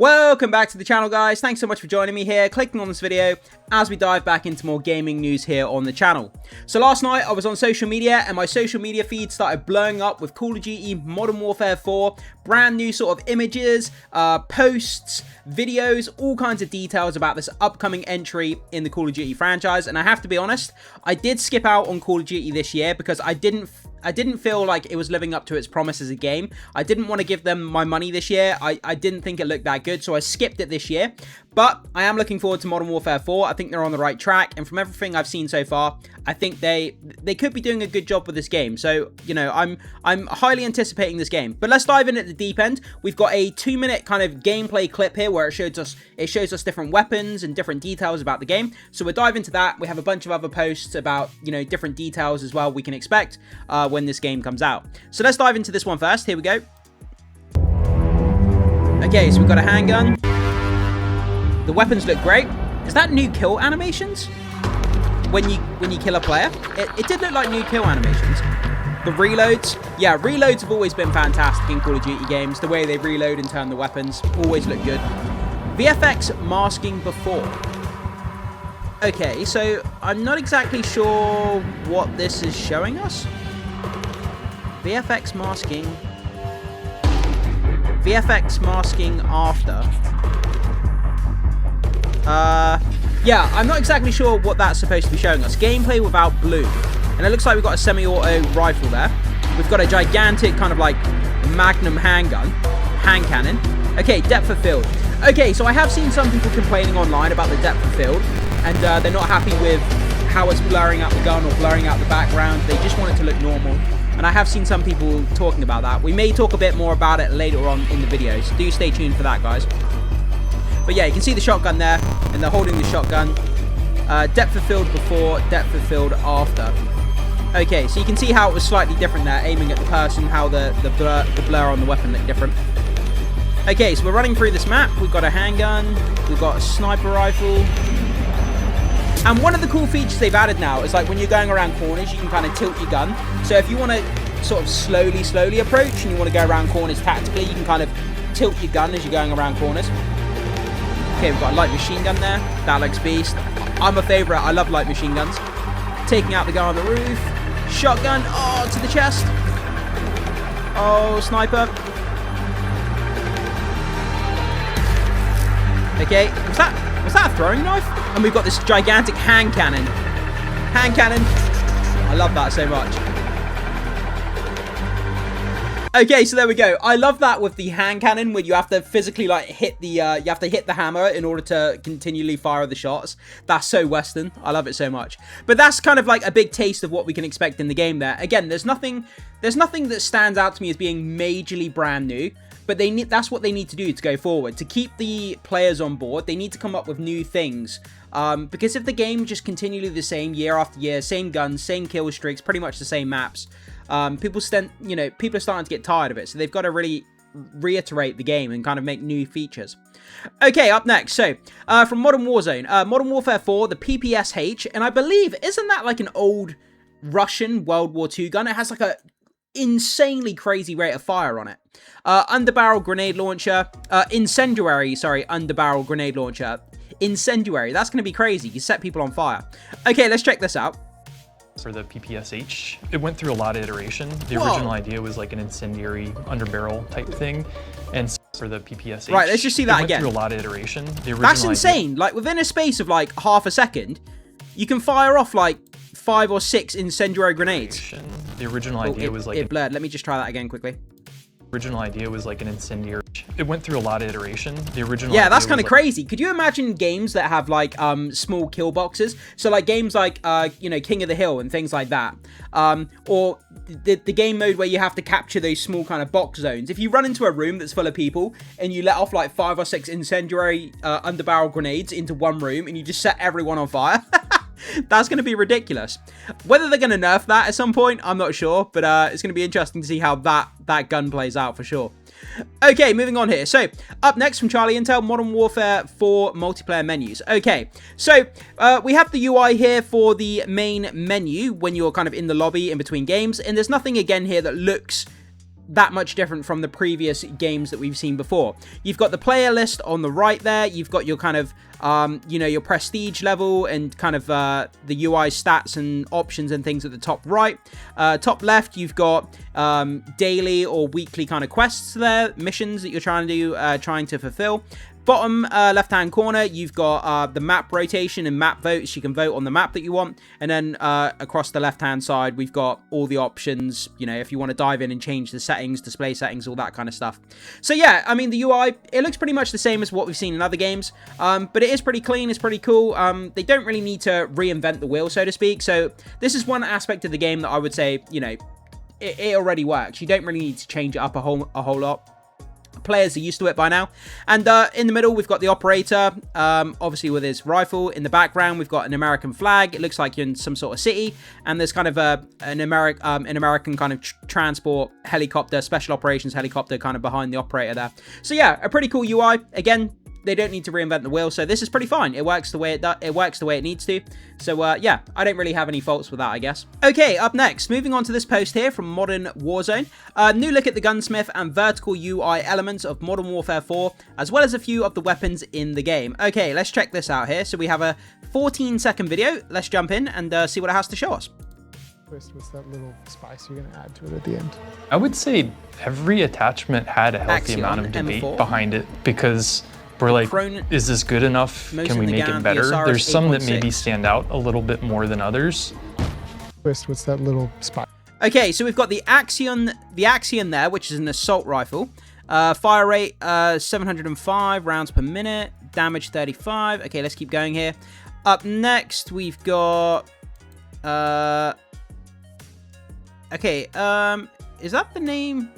Welcome back to the channel, guys. Thanks so much for joining me here, clicking on this video as we dive back into more gaming news here on the channel. So last night I was on social media and my social media feed started blowing up with Call of Duty Modern Warfare 4, brand new sort of images, posts, videos, all kinds of details about this upcoming entry in the Call of Duty franchise. And I have to be honest, I did skip out on Call of Duty this year because I didn't feel like it was living up to its promise as a game. I didn't want to give them my money this year. I didn't think it looked that good, so I skipped it this year. But I am looking forward to Modern Warfare 4. I think they're on the right track, and from everything I've seen so far, I think they could be doing a good job with this game. So, you know, I'm highly anticipating this game. But let's dive in at the deep end. We've got a 2-minute kind of gameplay clip here where it shows us different weapons and different details about the game. So we'll dive into that. We have a bunch of other posts about, you know, different details as well we can expect when this game comes out. So let's dive into this one first. Here we go. Okay, so we've got a handgun. The weapons look great. Is that new kill animations? When you kill a player? It did look like new kill animations. The reloads. Yeah, reloads have always been fantastic in Call of Duty games. The way they reload and turn the weapons always look good. VFX masking before. Okay, so I'm not exactly sure what this is showing us. VFX masking. VFX masking after. Yeah, I'm not exactly sure what that's supposed to be showing us. Gameplay without blue. And it looks like we've got a semi-auto rifle there. We've got a gigantic kind of like magnum hand cannon. Okay, depth of field. Okay, so I have seen some people complaining online about the depth of field. And they're not happy with how it's blurring out the gun or blurring out the background. They just want it to look normal. And I have seen some people talking about that. We may talk a bit more about it later on in the video, so do stay tuned for that, guys. But yeah, you can see the shotgun there, and they're holding the shotgun. Depth of field before, depth of field after. Okay, so you can see how it was slightly different there, aiming at the person, how the blur on the weapon looked different. Okay, so we're running through this map. We've got a handgun, we've got a sniper rifle. And one of the cool features they've added now is like when you're going around corners, you can kind of tilt your gun. So if you want to sort of slowly approach and you want to go around corners tactically, you can kind of tilt your gun as you're going around corners. Okay, we've got a light machine gun there. That looks beast. I'm a favourite. I love light machine guns. Taking out the guy on the roof. Shotgun. Oh, to the chest. Oh, sniper. Okay, was that a throwing knife? And we've got this gigantic hand cannon. Hand cannon. I love that so much. Okay, so there we go. I love that with the hand cannon where you have to physically like hit the you have to hit the hammer in order to continually fire the shots. That's so Western. I love it so much. But that's kind of like a big taste of what we can expect in the game there. Again, there's nothing that stands out to me as being majorly brand new. But that's what they need to do to go forward. To keep the players on board, they need to come up with new things. Because if the game just continually the same year after year, same guns, same kill streaks, pretty much the same maps, people are starting to get tired of it. So they've got to really reiterate the game and kind of make new features. Okay, up next. So, from Modern Warzone, Modern Warfare 4, the PPSH, and I believe, isn't that like an old Russian World War II gun? It has like a insanely crazy rate of fire on it. Underbarrel grenade launcher, underbarrel grenade launcher. Incendiary, that's going to be crazy. You set people on fire. Okay, let's check this out. For the PPSH, it went through a lot of iteration. The original idea was like an incendiary underbarrel type thing. And for the PPSH, right, let's just see that again. It went through a lot of iteration. That's insane. Like within a space of like half a second, you can fire off like 5 or 6 incendiary grenades. The original idea was like... It blurred. Let me just try that again quickly. Original idea was like an incendiary. It went through a lot of iteration. The original yeah, that's kind of crazy. Could you imagine games that have like small kill boxes? So like games like King of the Hill and things like that. Or the game mode where you have to capture those small kind of box zones. If you run into a room that's full of people and you let off like 5 or 6 incendiary underbarrel grenades into one room and you just set everyone on fire. That's going to be ridiculous. Whether they're going to nerf that at some point, I'm not sure. But it's going to be interesting to see how that gun plays out for sure. Okay, moving on here. So, up next from Charlie Intel, Modern Warfare 4 multiplayer menus. Okay, so we have the UI here for the main menu when you're kind of in the lobby in between games. And there's nothing again here that looks that much different from the previous games that we've seen before. You've got the player list on the right there. You've got your kind of, you know, your prestige level and kind of the UI stats and options and things at the top right. Top left, you've got daily or weekly kind of quests there, missions that you're trying to fulfill. Bottom left-hand corner, you've got the map rotation and map votes. You can vote on the map that you want. And then across the left-hand side, we've got all the options, you know, if you want to dive in and change the settings, display settings, all that kind of stuff. So yeah, I mean, the UI, it looks pretty much the same as what we've seen in other games. But it is pretty clean, it's pretty cool. They don't really need to reinvent the wheel, so to speak. So this is one aspect of the game that I would say, you know, it already works. You don't really need to change it up a whole lot. Players are used to it by now. And in the middle, we've got the operator, obviously with his rifle. In the background, we've got an American flag. It looks like you're in some sort of city. And there's kind of an American kind of transport helicopter, special operations helicopter kind of behind the operator there. So yeah, a pretty cool UI. Again, they don't need to reinvent the wheel, so this is pretty fine. It works the way it needs to. So yeah, I don't really have any faults with that, I guess. Okay, up next, moving on to this post here from Modern Warzone. New look at the gunsmith and vertical UI elements of Modern Warfare 4, as well as a few of the weapons in the game. Okay, let's check this out here. So we have a 14-second video. Let's jump in and see what it has to show us. What's that little spice you're going to add to it at the end? I would say every attachment had a healthy amount of debate behind it, because we're like, is this good enough? Can we make it better? There's some that maybe stand out a little bit more than others. What's that little spot? Okay, so we've got the Axion there, which is an assault rifle. Fire rate 705 rounds per minute. Damage 35. Okay, let's keep going here. Up next, we've got okay, is that the name?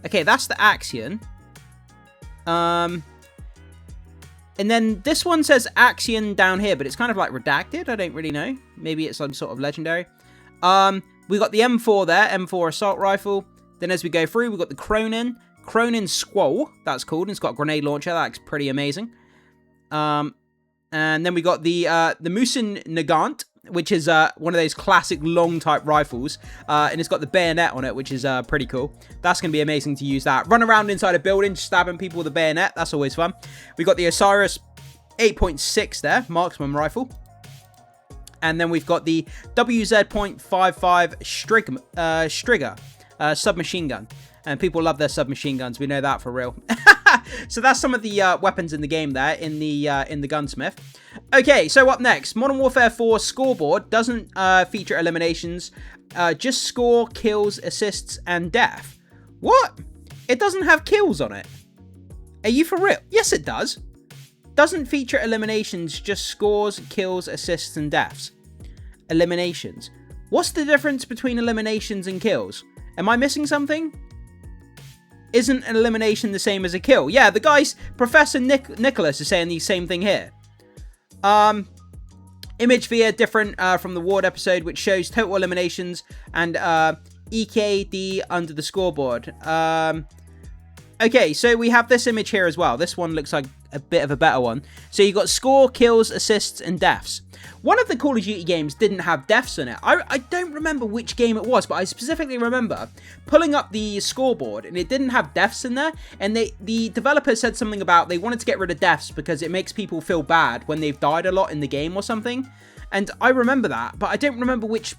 Okay, that's the Axion. And then this one says Axion down here, but it's kind of like redacted. I don't really know. Maybe it's some sort of legendary. We got the M4 there, M4 assault rifle. Then as we go through, we've got the Cronin Squall. That's called. And it's got a grenade launcher. That's pretty amazing. And then we got the Musin Nagant, which is one of those classic long type rifles, and it's got the bayonet on it, which is pretty cool. That's going to be amazing to use that. Run around inside a building, stabbing people with a bayonet. That's always fun. We got the Osiris 8.6 there, marksman rifle. And then we've got the WZ.55 Striga submachine gun. And people love their submachine guns. We know that for real. So that's some of the weapons in the game there in the gunsmith. Okay, so up next, Modern Warfare 4 scoreboard doesn't feature eliminations, just score, kills, assists, and death. What? It doesn't have kills on it? Are you for real? Yes, it does. Doesn't feature eliminations, just scores, kills, assists, and deaths. Eliminations. What's the difference between eliminations and kills? Am I missing something? Isn't an elimination the same as a kill? Yeah, the guys, Professor Nicholas is saying the same thing here. Image via different from the Ward episode, which shows total eliminations and EKD under the scoreboard. Okay, so we have this image here as well. This one looks like a bit of a better one. So you got score, kills, assists, and deaths. One of the Call of Duty games didn't have deaths in it. I don't remember which game it was, but I specifically remember pulling up the scoreboard and it didn't have deaths in there. And the developer said something about they wanted to get rid of deaths because it makes people feel bad when they've died a lot in the game or something. And I remember that, but I don't remember which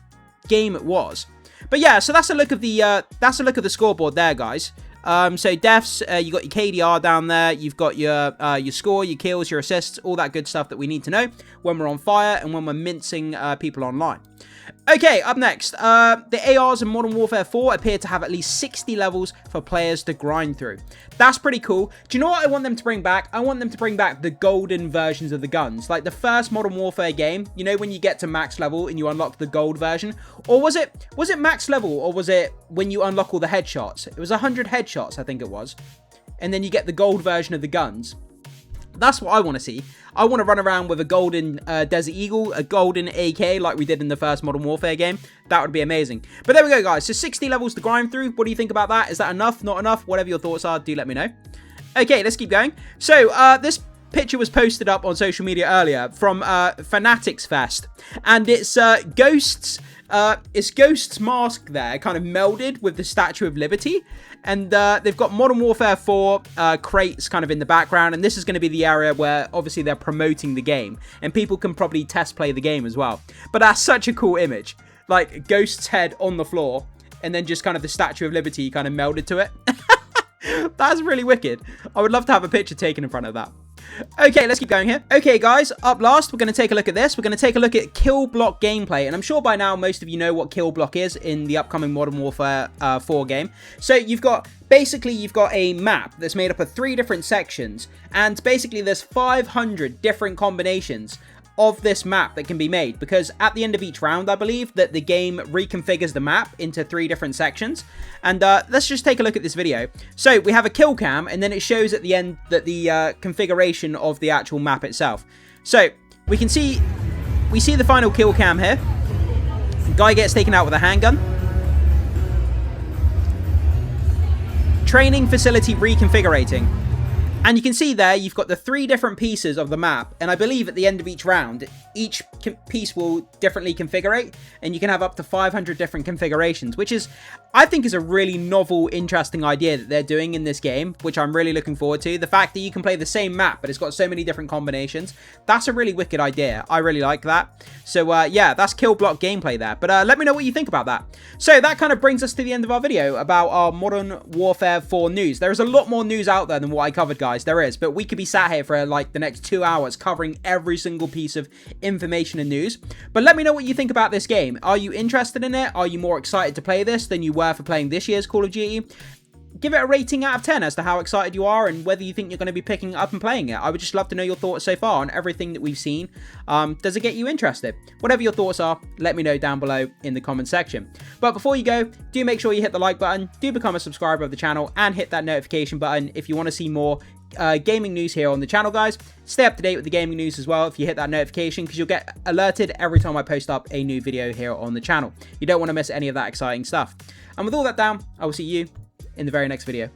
game it was. But yeah, so that's a look of the scoreboard there, guys. So deaths, you got your KDR down there, you've got your score, your kills, your assists, all that good stuff that we need to know when we're on fire and when we're mincing people online. Okay, up next, the ARs in Modern Warfare 4 appear to have at least 60 levels for players to grind through. That's pretty cool. Do you know what I want them to bring back? I want them to bring back the golden versions of the guns. Like the first Modern Warfare game, you know when you get to max level and you unlock the gold version? Or was it max level, or was it when you unlock all the headshots? It was 100 headshots, I think it was. And then you get the gold version of the guns. That's what I want to see. I want to run around with a golden Desert Eagle, a golden AK like we did in the first Modern Warfare game. That would be amazing. But there we go, guys. So 60 levels to grind through. What do you think about that? Is that enough? Not enough? Whatever your thoughts are, do let me know. Okay, let's keep going. So this picture was posted up on social media earlier from Fanatics Fest, and it's Ghost's mask there, kind of melded with the Statue of Liberty, and they've got Modern Warfare 4 crates kind of in the background, and this is going to be the area where obviously they're promoting the game, and people can probably test play the game as well. But that's such a cool image, like Ghost's head on the floor, and then just kind of the Statue of Liberty kind of melded to it. That's really wicked. I would love to have a picture taken in front of that. Okay, let's keep going here. Okay, guys, up last, we're going to take a look at this. We're going to take a look at kill block gameplay, and I'm sure by now most of you know what kill block is in the upcoming Modern Warfare 4 game. So you've got a map that's made up of 3 different sections, and basically there's 500 different combinations of this map that can be made, because at the end of each round, I believe that the game reconfigures the map into 3 different sections. And let's just take a look at this video. So we have a kill cam, and then it shows at the end that the configuration of the actual map itself. So we see the final kill cam here. The guy gets taken out with a handgun. Training facility reconfigurating. And you can see there, you've got the 3 different pieces of the map, and I believe at the end of each round, each piece will differently configurate, and you can have up to 500 different configurations, which is, I think, is a really novel, interesting idea that they're doing in this game, which I'm really looking forward to. The fact that you can play the same map, but it's got so many different combinations, that's a really wicked idea. I really like that. So, yeah, that's kill block gameplay there, but let me know what you think about that. So, that kind of brings us to the end of our video about our Modern Warfare 4 news. There is a lot more news out there than what I covered, guys. There is, but we could be sat here for like the next 2 hours covering every single piece of information and news. But let me know what you think about this game. Are you interested in it? Are you more excited to play this than you were for playing this year's Call of Duty? Give it a rating out of 10 as to how excited you are and whether you think you're going to be picking it up and playing it. I would just love to know your thoughts so far on everything that we've seen. Does it get you interested? Whatever your thoughts are, let me know down below in the comment section. But before you go, do make sure you hit the like button, do become a subscriber of the channel, and hit that notification button if you want to see more gaming news here on the channel, guys. Stay up to date with the gaming news as well if you hit that notification, because you'll get alerted every time I post up a new video here on the channel. You don't want to miss any of that exciting stuff. And with all that down, I will see you in the very next video.